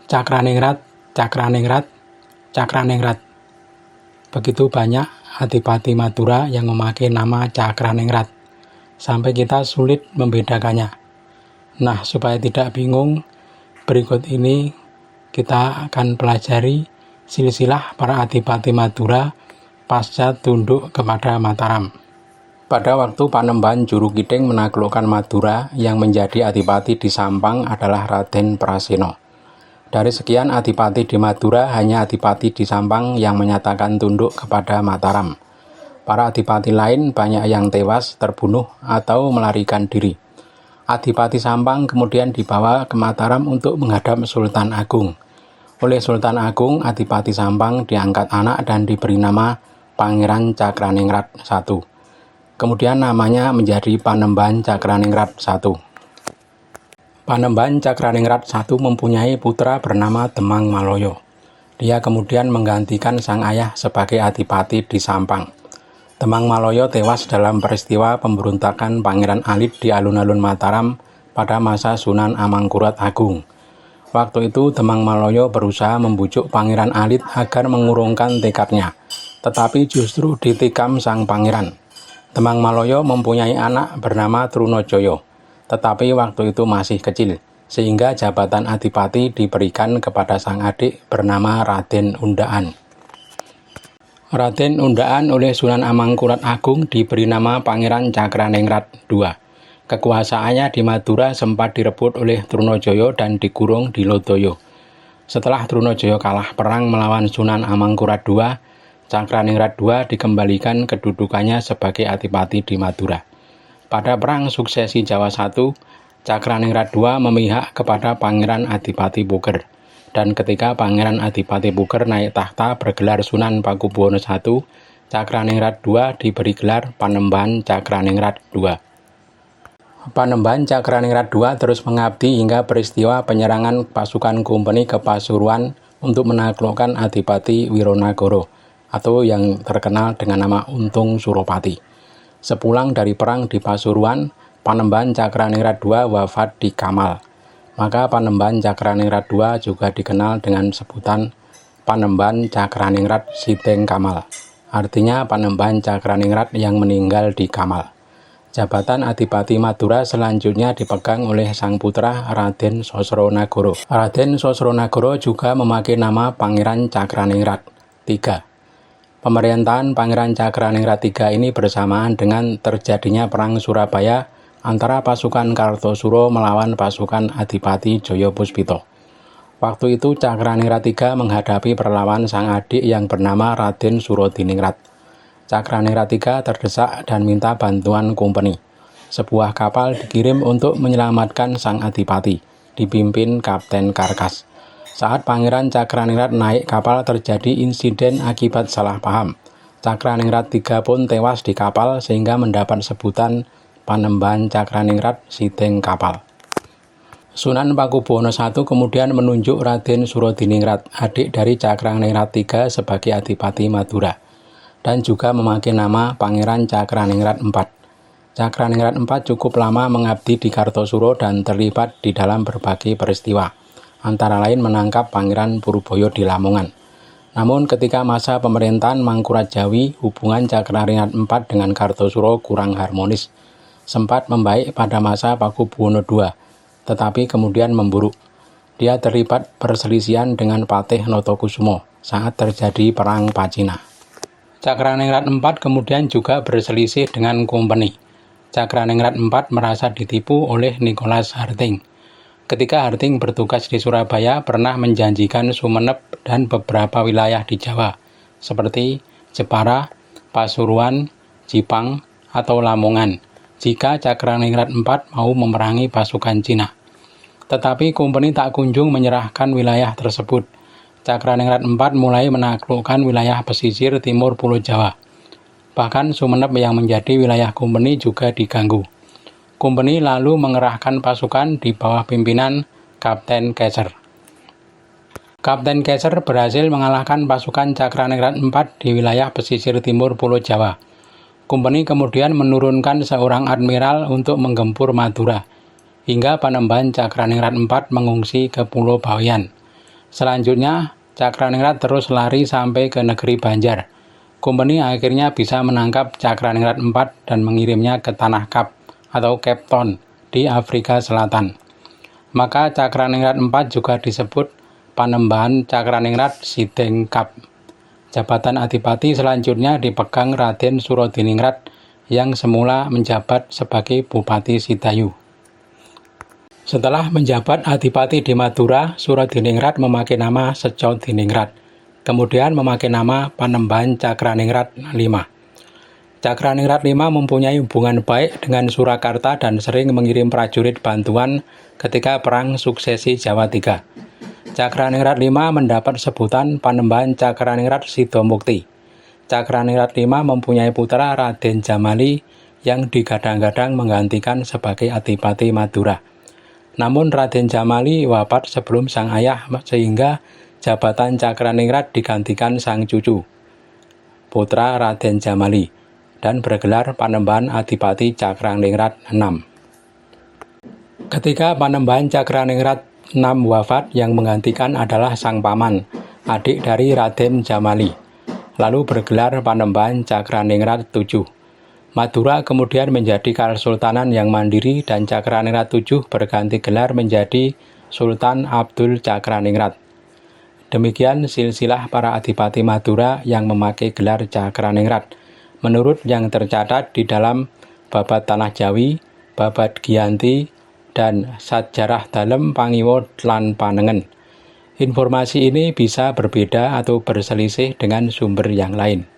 Cakraningrat, Cakraningrat, Cakraningrat. Begitu banyak adipati Madura yang memakai nama Cakraningrat, sampai kita sulit membedakannya. Nah, supaya tidak bingung, berikut ini kita akan pelajari silsilah para adipati Madura pasca tunduk kepada Mataram. Pada waktu Panembahan Jurukiding menaklukkan Madura, yang menjadi adipati di Sampang adalah Raden Prasena. Dari sekian adipati di Madura, hanya adipati di Sampang yang menyatakan tunduk kepada Mataram. Para adipati lain banyak yang tewas, terbunuh, atau melarikan diri. Adipati Sampang kemudian dibawa ke Mataram untuk menghadap Sultan Agung. Oleh Sultan Agung, adipati Sampang diangkat anak dan diberi nama Pangeran Cakraningrat I. Kemudian namanya menjadi Panembahan Cakraningrat I. Panembahan Cakraningrat I mempunyai putra bernama Demang Maloyo. Dia kemudian menggantikan sang ayah sebagai adipati di Sampang. Demang Maloyo tewas dalam peristiwa pemberontakan Pangeran Alit di alun-alun Mataram pada masa Sunan Amangkurat Agung. Waktu itu Demang Maloyo berusaha membujuk Pangeran Alit agar mengurungkan tekadnya, tetapi justru ditikam sang pangeran. Demang Maloyo mempunyai anak bernama Trunojoyo, tetapi waktu itu masih kecil, sehingga jabatan adipati diberikan kepada sang adik bernama Raden Undaan. Raden Undaan oleh Sunan Amangkurat Agung diberi nama Pangeran Cakraningrat II. Kekuasaannya di Madura sempat direbut oleh Trunojoyo dan dikurung di Lodoyo. Setelah Trunojoyo kalah perang melawan Sunan Amangkurat II, Cakraningrat II dikembalikan kedudukannya sebagai adipati di Madura. Pada perang suksesi Jawa I, Cakraningrat II memihak kepada Pangeran Adipati Puger, dan ketika Pangeran Adipati Puger naik tahta bergelar Sunan Pakubuwono I, Cakraningrat II diberi gelar Panembahan Cakraningrat II. Panembahan Cakraningrat II terus mengabdi hingga peristiwa penyerangan pasukan Kompeni ke Pasuruan untuk menaklukkan Adipati Wironagoro, atau yang terkenal dengan nama Untung Suropati. Sepulang dari perang di Pasuruan, Panembahan Cakraningrat II wafat di Kamal. Maka Panembahan Cakraningrat II juga dikenal dengan sebutan Panembahan Cakraningrat Siteng Kamal. Artinya Panembahan Cakraningrat yang meninggal di Kamal. Jabatan Adipati Madura selanjutnya dipegang oleh sang putra Raden Sosronagoro. Raden Sosronagoro juga memakai nama Pangeran Cakraningrat III. Pemerintahan Pangeran Cakraningrat III ini bersamaan dengan terjadinya Perang Surabaya antara pasukan Kartosuro melawan pasukan Adipati Joyopuspito. Waktu itu Cakraningrat III menghadapi perlawanan sang adik yang bernama Raden Surodiningrat. Cakraningrat III terdesak dan minta bantuan Kompeni. Sebuah kapal dikirim untuk menyelamatkan sang adipati, dipimpin Kapten Karkas. Saat Pangeran Cakraningrat naik kapal terjadi insiden akibat salah paham. Cakraningrat III pun tewas di kapal sehingga mendapat sebutan Panembahan Cakraningrat Siteng Kapal. Sunan Pakubuwono I kemudian menunjuk Raden Surodiningrat, adik dari Cakraningrat III sebagai adipati Madura, dan juga memakai nama Pangeran Cakraningrat IV. Cakraningrat IV cukup lama mengabdi di Kartosuro dan terlibat di dalam berbagai peristiwa, antara lain menangkap Pangeran Purboyo di Lamongan. Namun ketika masa pemerintahan Mangkurat Jawi, hubungan Cakraningrat IV dengan Kartosuro kurang harmonis. Sempat membaik pada masa Pakubuwono II, tetapi kemudian memburuk. Dia terlibat perselisihan dengan Patih Notokusumo saat terjadi Perang Pacina. Cakraningrat IV kemudian juga berselisih dengan Kompeni. Cakraningrat IV merasa ditipu oleh Nicholas Harting. Ketika Harting bertugas di Surabaya, pernah menjanjikan Sumenep dan beberapa wilayah di Jawa, seperti Jepara, Pasuruan, Jipang, atau Lamongan, jika Cakraningrat IV mau memerangi pasukan Cina. Tetapi Kompeni tak kunjung menyerahkan wilayah tersebut. Cakraningrat IV mulai menaklukkan wilayah pesisir timur Pulau Jawa. Bahkan Sumenep yang menjadi wilayah Kompeni juga diganggu. Kompeni lalu mengerahkan pasukan di bawah pimpinan Kapten Keser. Kapten Keser berhasil mengalahkan pasukan Cakraningrat IV di wilayah pesisir timur Pulau Jawa. Kompeni kemudian menurunkan seorang admiral untuk menggempur Madura, hingga Panembahan Cakraningrat IV mengungsi ke Pulau Bawean. Selanjutnya, Cakraningrat terus lari sampai ke negeri Banjar. Company akhirnya bisa menangkap Cakraningrat IV dan mengirimnya ke Tanah Kap atau Cape Town di Afrika Selatan. Maka Cakraningrat IV juga disebut Panembahan Cakraningrat Sidengkap. Jabatan Adipati selanjutnya dipegang Raden Surodiningrat yang semula menjabat sebagai Bupati Sidayu. Setelah menjabat Adipati di Madura, Surodiningrat memakai nama Secodiningrat. Kemudian memakai nama Panembahan Cakraningrat V. Cakraningrat V mempunyai hubungan baik dengan Surakarta dan sering mengirim prajurit bantuan ketika Perang Suksesi Jawa III. Cakraningrat V mendapat sebutan Panembahan Cakraningrat Sidomukti. Cakraningrat V mempunyai putra Raden Jamali yang digadang-gadang menggantikan sebagai Adipati Madura. Namun Raden Jamali wafat sebelum sang ayah sehingga jabatan Cakraningrat digantikan sang cucu, putra Raden Jamali, dan bergelar Panembahan Adipati Cakraningrat VI. Ketika Panembahan Cakraningrat VI wafat, yang menggantikan adalah sang paman, adik dari Raden Jamali, lalu bergelar Panembahan Cakraningrat VII. Madura kemudian menjadi Kesultanan yang mandiri dan Cakraningrat VII berganti gelar menjadi Sultan Abdul Cakraningrat. Demikian silsilah para Adipati Madura yang memakai gelar Cakraningrat, menurut yang tercatat di dalam Babad Tanah Jawi, Babad Giyanti, dan Sajarah Dalem Pangiwo lan Panengen. Informasi ini bisa berbeda atau berselisih dengan sumber yang lain.